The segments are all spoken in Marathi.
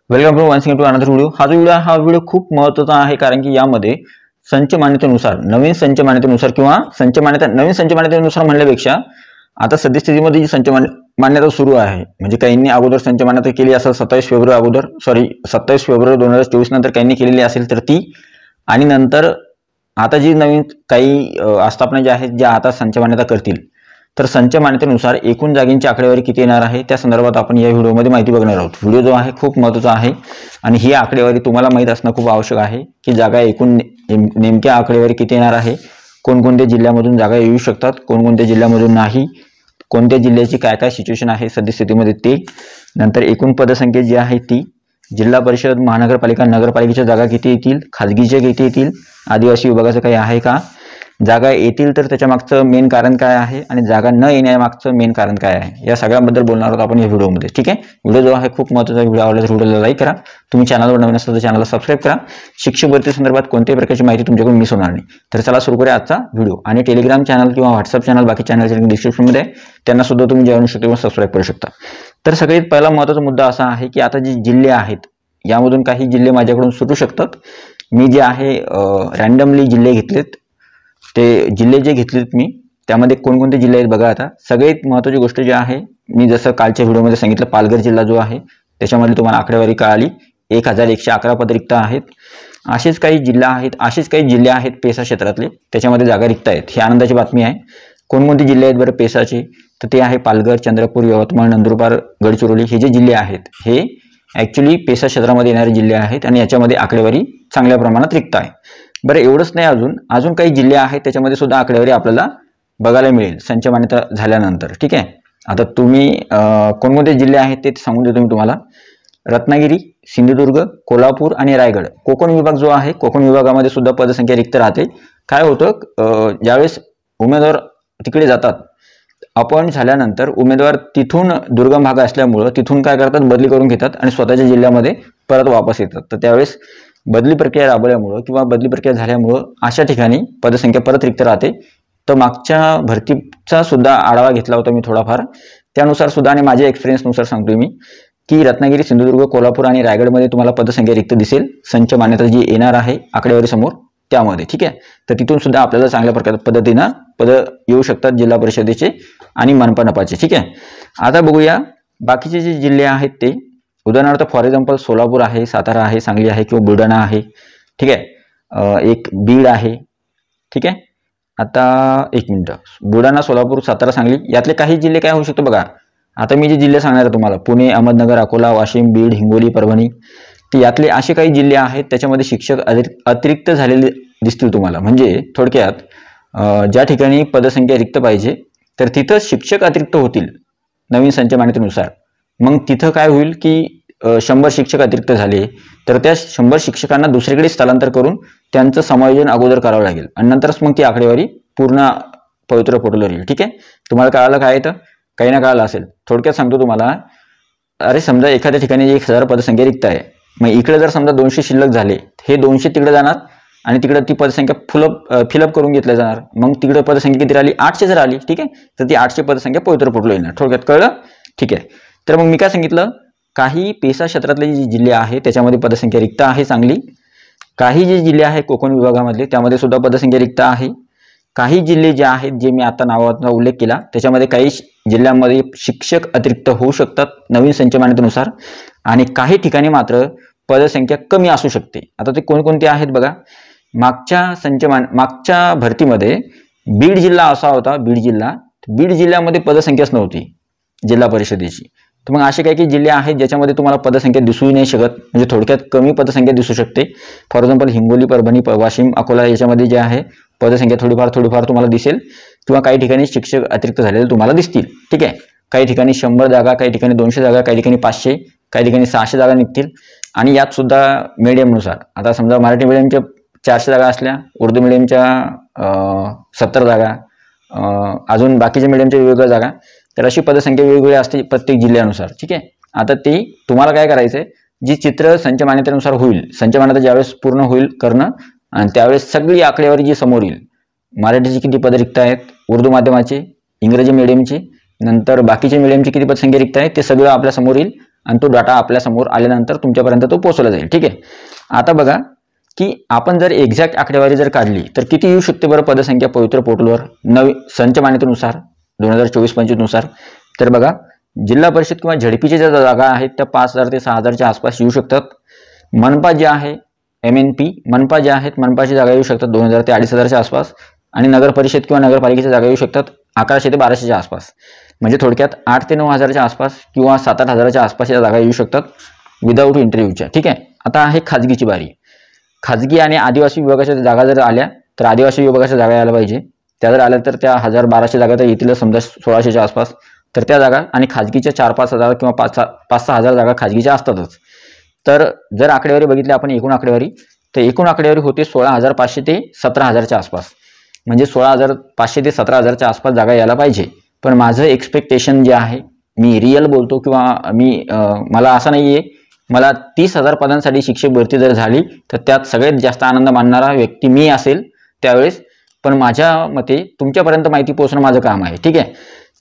Welcome to once to another video. हा व्हिडिओ खूप महत्त्वाचा आहे, कारण की यामध्ये संच मान्यतेनुसार नवीन संच मान्यतेनुसार किंवा नवीन संच मान्यतेनुसार म्हणल्यापेक्षा आता सद्यस्थितीमध्ये जी संच मान्यता सुरू आहे, म्हणजे काहींनी अगोदर संच मान्यता केली असेल 27 फेब्रुवारी 2024 नंतर काहींनी केलेली असेल तर ती, आणि नंतर आता जी नवीन काही आस्थापना ज्या आहेत ज्या आता संच मान्यता करतील, तर संच मान्यतेनुसार एकूण जागेची आकडेवारी किती येणार आहे त्या संदर्भात आपण या व्हिडिओमध्ये माहिती बघणार आहोत। व्हिडिओ जो आहे खूप महत्त्वाचा आहे आणि ही आकडेवारी तुम्हाला माहित असणं खूप आवश्यक आहे की जागा एकूण नेमक्या आकडेवारी किती येणार आहे, कोणकोणत्या जिल्ह्यामधून जागा येऊ शकतात, कोणकोणत्या जिल्ह्यामधून नाही, कोणत्या जिल्ह्याची काय काय सिच्युएशन आहे सद्यस्थितीमध्ये ते, नंतर एकूण पदसंख्या जी आहे ती, जिल्हा परिषद महानगरपालिका नगरपालिकेच्या जागा किती येतील, खाजगीच्या किती येतील, आदिवासी विभागाचं काही आहे का, जागा येतील तर त्याच्या मागचं मेन कारण काय आहे आणि जागा न येण्यामागचं मेन कारण काय आहे, या सगळ्याबद्दल बोलणार आहोत आपण या व्हिडिओमध्ये। ठीक आहे, व्हिडिओ जो आहे खूप महत्त्वाचा व्हिडिओ आवडला तर व्हिडिओला लाईक करा, तुम्ही चॅनलवर नवीन असाल तर चॅनलला सबस्क्राईब करा। शिक्षक भरती संदर्भात कोणत्याही प्रकारची माहिती तुमच्याकडून मिस होणार नाही। तर चला सुरू करूया आजचा व्हिडिओ। आणि टेलिग्राम चॅनल किंवा व्हॉट्सअप चॅनल बाकी चॅनलच्या लिंक डिस्क्रिप्शनमध्ये आहे, त्यांना सुद्धा तुम्ही जॉईन शकता किंवा सबस्क्राईब करू शकता। तर सगळ्यात पहिला महत्त्वाचा मुद्दा असा आहे की आता जे जिल्हे आहेत यामधून काही जिल्हे माझ्याकडून सुटू शकतात। मी जे आहे रँडमली जिल्हे घेतलेत, ते जिल्हे जे घेतलेत मी त्यामध्ये कोणकोणते जिल्हे आहेत बघा। आता सगळ्यात महत्त्वाची गोष्ट जी आहे, मी जसं कालच्या व्हिडिओमध्ये सांगितलं, पालघर जिल्हा जो आहे त्याच्यामध्ये तुम्हाला आकडेवारी कळाली 1111 पद रिक्त आहेत। असेच काही जिल्हे आहेत पेसा क्षेत्रातले, त्याच्यामध्ये जागा रिक्त आहेत। ही आनंदाची बातमी आहे। कोणकोणते जिल्हे आहेत बरं पेसाचे, तर ते आहे पालघर, चंद्रपूर, यवतमाळ, नंदुरबार, गडचिरोली। हे जे जिल्हे आहेत हे ॲक्च्युली पेसा क्षेत्रामध्ये येणारे जिल्हे आहेत आणि याच्यामध्ये आकडेवारी चांगल्या प्रमाणात रिक्त आहे। बरं, एवढंच नाही, अजून काही जिल्हे आहेत त्याच्यामध्ये सुद्धा आकडेवारी आपल्याला बघायला मिळेल संच मान्यता झाल्यानंतर। ठीक आहे, आता तुम्ही कोणकोणते जिल्हे आहेत ते सांगून देतो मी तुम्हाला। रत्नागिरी, सिंधुदुर्ग, कोल्हापूर आणि रायगड। कोकण विभाग जो आहे, कोकण विभागामध्ये सुद्धा पदसंख्या रिक्त राहते। काय होतं, ज्यावेळेस उमेदवार तिकडे जातात, अपॉइंट झाल्यानंतर उमेदवार तिथून दुर्गम भाग असल्यामुळं तिथून काय करतात, बदली करून घेतात आणि स्वतःच्या जिल्ह्यामध्ये परत वापस येतात। तर त्यावेळेस बदली प्रक्रिया राबवल्यामुळं किंवा बदली प्रक्रिया झाल्यामुळं अशा ठिकाणी पदसंख्या परत रिक्त राहते। तर मागच्या भरतीचा सुद्धा आढावा घेतला होता मी थोडाफार, त्यानुसार सुद्धा आणि माझ्या एक्सपिरियन्सनुसार सांगतोय मी की रत्नागिरी, सिंधुदुर्ग, कोल्हापूर आणि रायगडमध्ये तुम्हाला पदसंख्या रिक्त दिसेल संच मान्यता जी येणार आहे आकडेवारी समोर त्यामध्ये। ठीक आहे, तर तिथून सुद्धा आपल्याला चांगल्या पद्धतीनं पद येऊ शकतात जिल्हा परिषदेचे आणि मनपा नपाचे। ठीक आहे, आता बघूया बाकीचे जे जिल्हे आहेत ते, उदाहरणार्थ फॉर एक्झाम्पल सोलापूर आहे, सातारा आहे, सांगली आहे किंवा बुलढाणा आहे। ठीक आहे, एक बीड आहे। ठीक आहे, आता एक मिनिट, बुलढाणा, सोलापूर, सातारा, सांगली यातले काही जिल्हे काय होऊ शकतो बघा। आता मी जे जिल्हे सांगणार आहे तुम्हाला, पुणे, अहमदनगर, अकोला, वाशिम, बीड, हिंगोली, परभणी, तर यातले असे काही जिल्हे आहेत त्याच्यामध्ये शिक्षक अतिरिक्त झालेले दिसतील तुम्हाला। म्हणजे थोडक्यात ज्या ठिकाणी पदसंख्या रिक्त पाहिजे तर तिथं शिक्षक अतिरिक्त होतील नवीन संच मान्यतेनुसार। मग तिथं काय होईल की 100 शिक्षक अतिरिक्त झाले तर त्या 100 शिक्षकांना दुसरीकडे स्थलांतर करून त्यांचं समायोजन अगोदर करावं लागेल आणि नंतरच मग ती आकडेवारी पूर्ण पवित्र पोर्टलवर येईल। ठीक आहे, तुम्हाला कळालं काय येतं, काही ना कळालं असेल। थोडक्यात सांगतो तुम्हाला, अरे समजा एखाद्या ठिकाणी 1000 पदसंख्या रिक्त आहे, मग इकडे जर समजा 200 शिल्लक झाले, हे 200 तिकडे जाणार आणि तिकडे ती पदसंख्या फिलअप करून घेतल्या जाणार। मग तिकडे पदसंख्या किती राहिली, 800 जर आली, ठीक आहे, तर ती 800 पदसंख्या पवित्र पोर्टलवर येणार। थोडक्यात कळलं? ठीक आहे, तर मग मी काय सांगितलं, काही पेसा क्षेत्रातले जे जिल्हे आहेत त्याच्यामध्ये पदसंख्या रिक्त आहे चांगली। काही जे जिल्हे आहेत कोकण विभागामधले त्यामध्ये सुद्धा पदसंख्या रिक्त आहे। काही जिल्हे जे आहेत जे मी आता नावाचा उल्लेख केला त्याच्यामध्ये काही जिल्ह्यांमध्ये शिक्षक अतिरिक्त होऊ शकतात नवीन संच मान्यतेनुसार, आणि काही ठिकाणी मात्र पदसंख्या कमी असू शकते। आता ते कोणकोणते आहेत बघा। मागच्या भरतीमध्ये बीड जिल्हा असा होता, बीड जिल्ह्यामध्ये पदसंख्याच नव्हती जिल्हा परिषदेची। तर मग असे काही जिल्हे आहेत ज्याच्यामध्ये तुम्हाला पदसंख्या दिसूही नाही शकत, म्हणजे थोडक्यात कमी पदसंख्या दिसू शकते। फॉर एक्झाम्पल हिंगोली, परभणी, वाशिम, अकोला याच्यामध्ये जे आहे पदसंख्या थोडीफार तुम्हाला दिसेल किंवा काही ठिकाणी शिक्षक अतिरिक्त झालेले तुम्हाला दिसतील। ठीक आहे, काही ठिकाणी 100 जागा, काही ठिकाणी 200 जागा, काही ठिकाणी 500, काही ठिकाणी 600 जागा निघतील। आणि यात सुद्धा मीडियमनुसार, आता समजा मराठी मीडियमच्या 400 जागा असल्या, उर्दू मीडियमच्या 70 जागा, अजून बाकीच्या मीडियमच्या वेगवेगळ्या जागा, तर अशी पदसंख्या वेगवेगळी असते प्रत्येक जिल्ह्यानुसार। ठीक आहे, आता ते तुम्हाला काय करायचंय, जी चित्र संच मान्यतेनुसार होईल, संच मान्यता ज्यावेळेस पूर्ण होईल करणं आणि त्यावेळेस सगळी आकडेवारी जी समोर येईल, मराठीची किती पद रिक्त आहेत, उर्दू माध्यमाचे, इंग्रजी मीडियमचे, नंतर बाकीच्या मीडियमची किती पदसंख्या रिक्त आहे ते सगळं आपल्या समोर येईल आणि तो डाटा आपल्यासमोर आल्यानंतर तुमच्यापर्यंत तो पोहोचवला जाईल. ठीक आहे. आता बघा की आपण जर एक्झॅक्ट आकडेवारी जर काढली तर किती येऊ शकते बरं पदसंख्या पवित्र पोर्टलवर संच मान्यतेनुसार 2024-25 नुसार. तर बघा जिल्हा परिषद किंवा झडपीच्या ज्या जागा आहेत त्या 5,000 ते 6,000च्या आसपास येऊ शकतात. मनपा जे आहे MNP मनपा जे आहेत मनपाची जागा येऊ शकतात 2,000 ते 2,500च्या आसपास. आणि नगर परिषद किंवा नगरपालिकेच्या जागा येऊ शकतात 1100 ते 1200च्या आसपास. म्हणजे थोडक्यात 8 ते 9,000च्या आसपास किंवा 7-8 हजाराच्या आसपास या जागा येऊ शकतात विदाऊट इंटरव्ह्यूच्या. ठीक आहे. आता आहे खाजगीची बारी. खाजगी आणि आदिवासी विभागाच्या जागा जर आल्या तर आदिवासी विभागाच्या जागा यायला पाहिजे. त्या जर आल्या तर त्या 1,000-1,200 जागा तर येतील समजा 1,600च्या आसपास. तर त्या जागा आणि खाजगीच्या 4-5 हजार किंवा 5-6 हजार जागा खाजगीच्या असतातच. तर जर आकडेवारी बघितली आपण एकूण आकडेवारी तर एकूण आकडेवारी होते 16,500 ते 17,000च्या आसपास. म्हणजे 16,500 ते 17,000च्या आसपास जागा यायला पाहिजे. पण माझं एक्सपेक्टेशन जे आहे मी रिअल बोलतो किंवा मला असं नाही आहे मला 30,000 पदांसाठी शिक्षक भरती जर झाली तर त्यात सगळ्यात जास्त आनंद मानणारा व्यक्ती मी असेल त्यावेळेस. पण माझ्या मते तुमच्यापर्यंत माहिती पोहोचणं माझं काम आहे. ठीक आहे.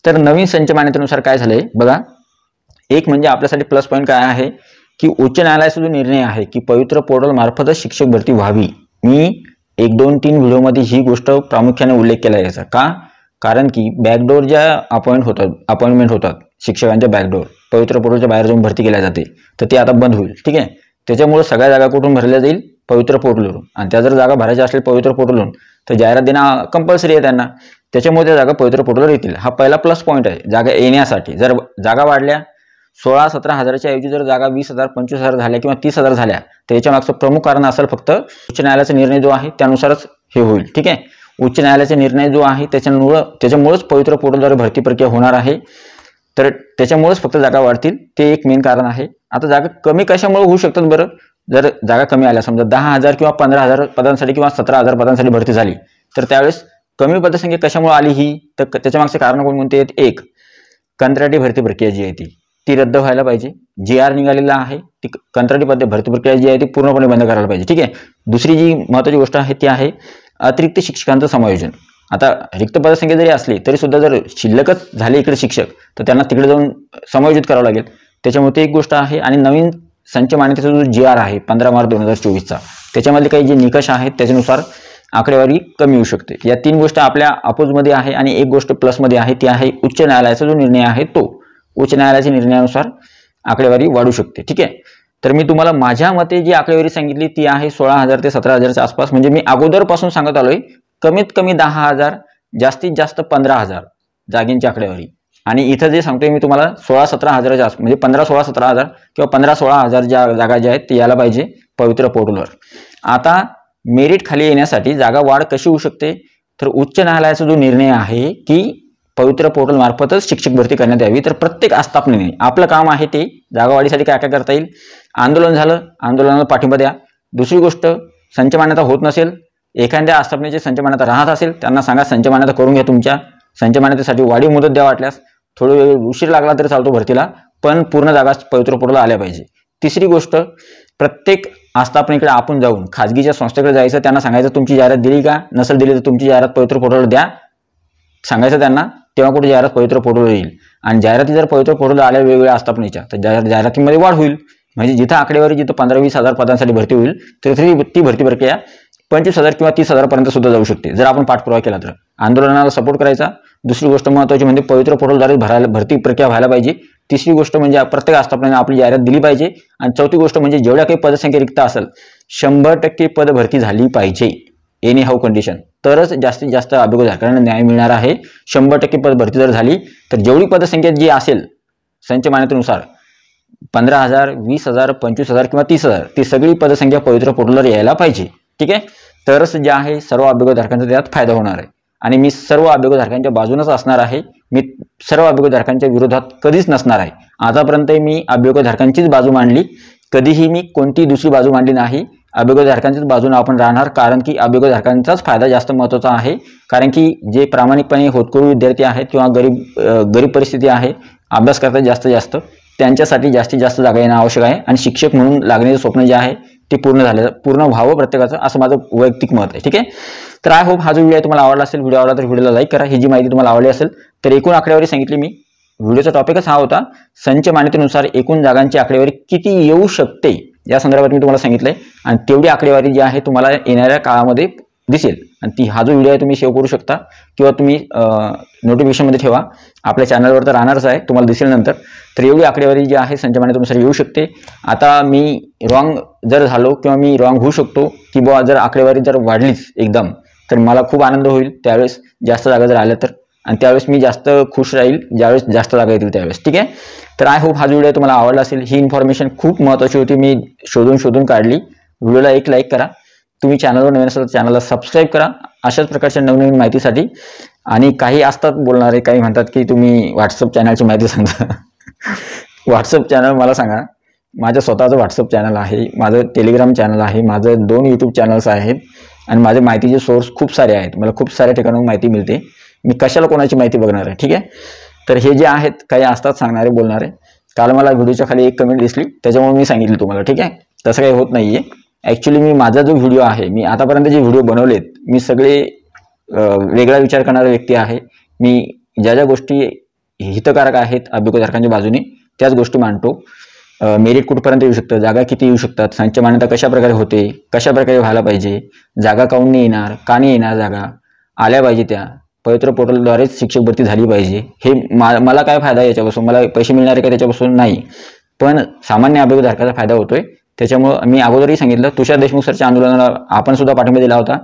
तर नवीन संच मान्यतेनुसार काय झालंय बघा. एक म्हणजे आपल्यासाठी प्लस पॉईंट काय आहे की उच्च न्यायालयाचा जो निर्णय आहे की पवित्र पोर्टल मार्फतच शिक्षक भरती व्हावी. मी 1, 2, 3 व्हिडिओमध्ये ही गोष्ट प्रामुख्याने उल्लेख केला याचा का कारण की बॅकडोर ज्या अपॉइंटमेंट होतात शिक्षकांच्या बॅकडोर पवित्र पोर्टलच्या बाहेर जाऊन भरती केल्या जाते तर ते आता बंद होईल. ठीक आहे. त्याच्यामुळे सगळ्या जागा कुठून भरल्या जाईल पवित्र पोर्टलवरून. आणि त्या जर जागा भरायच्या असतील पवित्र पोर्टलवरून तर जाहिरात देणं कंपल्सरी आहे त्यांना. त्याच्यामुळे त्या जागा पवित्र पोर्टलवर येतील. हा पहिला प्लस पॉईंट आहे जागा येण्यासाठी. जर जागा वाढल्या 16-17 हजाराच्या ऐवजी जर जागा 20,000 25,000 झाल्या किंवा 30,000 झाल्या तर याच्या मागचं प्रमुख कारण असेल फक्त उच्च न्यायालयाचा निर्णय जो आहे त्यानुसारच हे होईल. ठीक आहे. उच्च न्यायालयाचा निर्णय जो आहे त्याच्यामुळेच पवित्र पोर्टलद्वारे भरती प्रक्रिया होणार आहे. तर त्याच्यामुळेच फक्त जागा वाढतील ते एक मेन कारण आहे. आता जागा कमी कशामुळे होऊ शकतात बरं. जर जागा कमी आल्या समजा 10,000 किंवा 15,000 पदांसाठी किंवा 17,000 पदांसाठी भरती झाली तर त्यावेळेस कमी पदसंख्या कशामुळे आली ही तर त्याच्या मागचे कारण कोणते आहेत. एक कंत्राटी भरती प्रक्रिया जी आहे ती रद्द व्हायला पाहिजे. GR निघालेला आहे ती कंत्राटी भरती प्रक्रिया जी आहे ती पूर्णपणे बंद करायला पाहिजे. ठीक आहे. दुसरी जी महत्त्वाची गोष्ट आहे ती आहे अतिरिक्त शिक्षकांचं समायोजन. आता रिक्त पदसंख्या जरी असली तरी सुद्धा जर शिल्लकच झाले इकडे शिक्षक तर त्यांना तिकडे जाऊन समायोजित करावं लागेल. त्याच्यामुळे ते एक गोष्ट आहे. आणि नवीन संच मान्यतेचा जो GR आहे 15 मार्च 2024चा त्याच्यामध्ये काही जे निकष आहेत त्याच्यानुसार आकडेवारी कमी होऊ शकते. या 3 गोष्टी आपल्या अपोजमध्ये आहे. आणि एक गोष्ट प्लसमध्ये आहे ती आहे उच्च न्यायालयाचा जो निर्णय आहे तो उच्च न्यायालयाच्या निर्णयानुसार आकडेवारी वाढू शकते. ठीक आहे. तर मी तुम्हाला माझ्या मते जी आकडेवारी सांगितली ती आहे 16,000 ते 17,000च्या आसपास. म्हणजे मी अगोदरपासून सांगत आलोय कमीत कमी 10,000 जास्तीत जास्त 15,000 जागेंची आकडेवारी. आणि इथं जे सांगतोय मी तुम्हाला 16-17 हजाराच्या आसपास म्हणजे 15-16-17 हजार किंवा 15-16 हजार ज्या जागा ज्या आहेत ते यायला पाहिजे पवित्र पोर्टलवर. आता मेरिट खाली येण्यासाठी जागा वाढ कशी होऊ शकते तर उच्च न्यायालयाचा जो निर्णय आहे की पवित्र पोर्टल मार्फतच शिक्षक भरती करण्यात यावी तर प्रत्येक आस्थापनेने आपलं काम आहे ते जागा वाढीसाठी काय काय करता येईल. आंदोलन झालं आंदोलनाला पाठिंबा द्या. दुसरी गोष्ट संच मान्यता होत नसेल एखाद्या आस्थापनेची संच मान्यता राहत असेल त्यांना सांगा संच मान्यता करून घ्या. तुमच्या संच मान्यतेसाठी वाढीव मुदत द्या. वाटल्यास थोडं वेळ उशीर लागला तरी चालतो भरतीला पण पूर्ण जागा पवित्र पोर्टलला आल्या पाहिजे. तिसरी गोष्ट प्रत्येक आस्थापनेकडे आपण जाऊन खाजगीच्या संस्थेकडे जायचं त्यांना सांगायचं तुमची जाहिरात दिली का नसेल दिली तर तुमची जाहिरात पवित्र पोर्टलवर द्या सांगायचं त्यांना. तेव्हा कुठे जाहिरात पवित्र पोर्टलवर येईल. आणि जाहिराती जर पवित्र पोर्टलला आल्या वेगवेगळ्या आस्थापनेच्या तर जाहिरातीमध्ये वाढ होईल. म्हणजे जिथं आकडेवारी जिथं 15-20 हजार पदांसाठी भरती होईल तर ती भरती प्रक्रिया 25,000 किंवा 30,000 पर्यंत सुद्धा जाऊ शकते जर आपण पाठपुरावा केला तर. आंदोलनाला सपोर्ट करायचा. दुसरी गोष्ट महत्त्वाची म्हणजे पवित्र पोर्टलद्वारे भरती प्रक्रिया व्हायला पाहिजे. तिसरी गोष्ट म्हणजे प्रत्येक आस्थापनेने आपली जाहिरात दिली पाहिजे. आणि चौथी गोष्ट म्हणजे जेवढ्या काही पदसंख्या रिक्त असेल 100% पद भरती झाली पाहिजे एनी हाऊ कंडिशन तरच जास्तीत जास्त अभियोगधारकांना न्याय मिळणार आहे. 100% पद भरती जर झाली तर जेवढी पदसंख्या जी असेल संच मान्यतेनुसार 15,000 20,000 25,000 किंवा 30,000 ती सगळी पदसंख्या पवित्र पोर्टलवर यायला पाहिजे. ठीक आहे. तरच जे आहे सर्व अभियोगधारकांचा त्यात फायदा होणार आहे. आणि मी सर्व अभियोगधारकांच्या बाजूनच असणार आहे. मी सर्व अभियोगधारकांच्या विरोधात कधीच नसणार आहे. आतापर्यंत मी अभियोगधारकांचीच बाजू मांडली. कधीही मी कोणती दुसरी बाजू मांडली नाही. अभियोगधारकांच्याच बाजूने आपण राहणार कारण की अभियोगधारकांचाच फायदा जास्त महत्त्वाचा आहे. कारण की जे प्रामाणिकपणे होतकरू विद्यार्थी आहेत किंवा गरीब परिस्थिती आहे अभ्यास करतात जास्तीत जास्त त्यांच्यासाठी जास्तीत जास्त जागा येणं आवश्यक आहे. आणि शिक्षक म्हणून लागण्याचे स्वप्न जे आहे ते पूर्ण व्हावं प्रत्येकाचं असं माझं वैयक्तिक मत आहे. ठीक आहे. तर आय होप हा जो व्हिडिओ तुम्हाला आवडला असेल. व्हिडिओ आवडला तर व्हिडिओला लाईक करा. ही जी माहिती तुम्हाला आवडली असेल तर एकूण आकडेवारी सांगितली मी व्हिडिओचा टॉपिकच हा होता, संच मान्यतेनुसार एकूण जागांची आकडेवारी किती येऊ शकते या संदर्भात मी तुम्हाला सांगितलंय आणि तेवढी आकडेवारी जी आहे तुम्हाला येणाऱ्या काळामध्ये दिसेल आणि हा जो व्हिडिओ आहे तुम्ही सेव्ह करू शकता किंवा तुम्ही नोटिफिकेशनमध्ये ठेवा, आपल्या चॅनलवर तर राहणारच आहे, तुम्हाला दिसेल नंतर. तर एवढी आकडेवारी जी आहे संच मान्यतेनुसार येऊ शकते. आता मी रॉंग जर झालो किंवा मी रॉंग होऊ शकतो की बुवा जर आकडेवारी जर वाढलीच एकदम तर मला खूप आनंद होईल त्यावेळेस जास्त जागा जर आल्या तर, आणि त्यावेळेस मी जास्त खुश राहील ज्यावेळेस जास्त जागा येतील त्यावेळेस. ठीक आहे. तर आय होप हा व्हिडिओ तुम्हाला आवडला असेल. ही इन्फॉर्मेशन खूप महत्त्वाची होती, मी शोधून काढली. व्हिडिओला एक लाईक करा, तुम्ही चॅनलवर नवीन असाल तर चॅनलला सबस्क्राईब करा अशाच प्रकारच्या नवनवीन माहितीसाठी. आणि काही असतात बोलणारे, काही म्हणतात की तुम्ही व्हॉट्सअप चॅनलची माहिती सांगा. व्हॉट्सअप चॅनल मला सांगा, माझं स्वतःचं व्हॉट्सअप चॅनल आहे, माझं टेलिग्राम चॅनल आहे, माझं 2 यूट्यूब चॅनल्स आहेत आणि माझे माहितीचे सोर्स खूप सारे आहेत. मला खूप साऱ्या ठिकाणाहून माहिती मिळते. मी कशाला कोणाची माहिती बघणार आहे. ठीक आहे. तर हे जे आहेत काही असतात सांगणारे बोलणारे. काल मला व्हिडिओच्या खाली एक कमेंट दिसली त्याच्यामुळे मी सांगितलं तुम्हाला. ठीक आहे. तसं काही होत नाहीये. ॲक्च्युली मी माझा जो व्हिडिओ आहे, मी आतापर्यंत जे व्हिडिओ बनवलेत, मी सगळे वेगळा विचार करणारा व्यक्ती आहे. मी ज्या गोष्टी हितकारक आहेत अभ्युपधारकांच्या बाजूने त्याच गोष्टी मांडतो. मेरिट कुठपर्यंत येऊ शकतं, जागा किती येऊ शकतात, संच मान्यता कशा प्रकारे होते, कशा प्रकारे व्हायला पाहिजे, जागा काऊन नाही येणार, का नाही येणार, जागा आल्या पाहिजे, त्या पवित्र पोर्टलद्वारेच शिक्षक भरती झाली पाहिजे. हे मला काय फायदा याच्यापासून, मला पैसे मिळणारे काय त्याच्यापासून नाही, पण सामान्य अभ्युपधारकाचा फायदा होतोय. त्याच्यामुळं मी अगोदरही सांगितलं, तुषार देशमुख सरच्या आंदोलनाला आपण सुद्धा पाठिंबा दिला होता,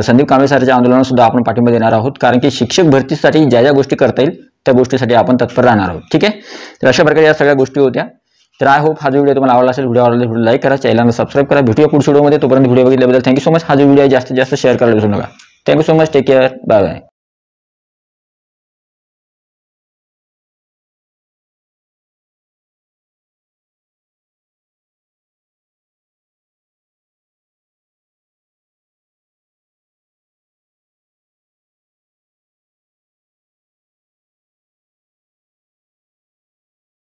संदीप कांबळे सरच्या आंदोलनाला सुद्धा आपण पाठिंबा देणार आहोत, कारण की शिक्षक भरतीसाठी ज्या गोष्टी करता येईल त्या गोष्टीसाठी आपण तत्पर राहणार आहोत. ठीक आहे. तर अशा प्रकारे या सगळ्या गोष्टी होत्या. तर आय होप हा जो व्हिडिओ तुम्हाला आवडला असेल, व्हिडिओ आवडला व्हिडिओ लाईक करा, चॅनलला सबस्क्राईब करा. भेटूया पुढच्या व्हिडिओमध्ये. तोपर्यंत व्हिडिओ बघितल्याबद्दल थँक्यू सो मच. हा जो व्हिडिओ आहे जास्तीत जास्त शेअर करायला विसरू नका. Thank you so much. Take care. Bye bye.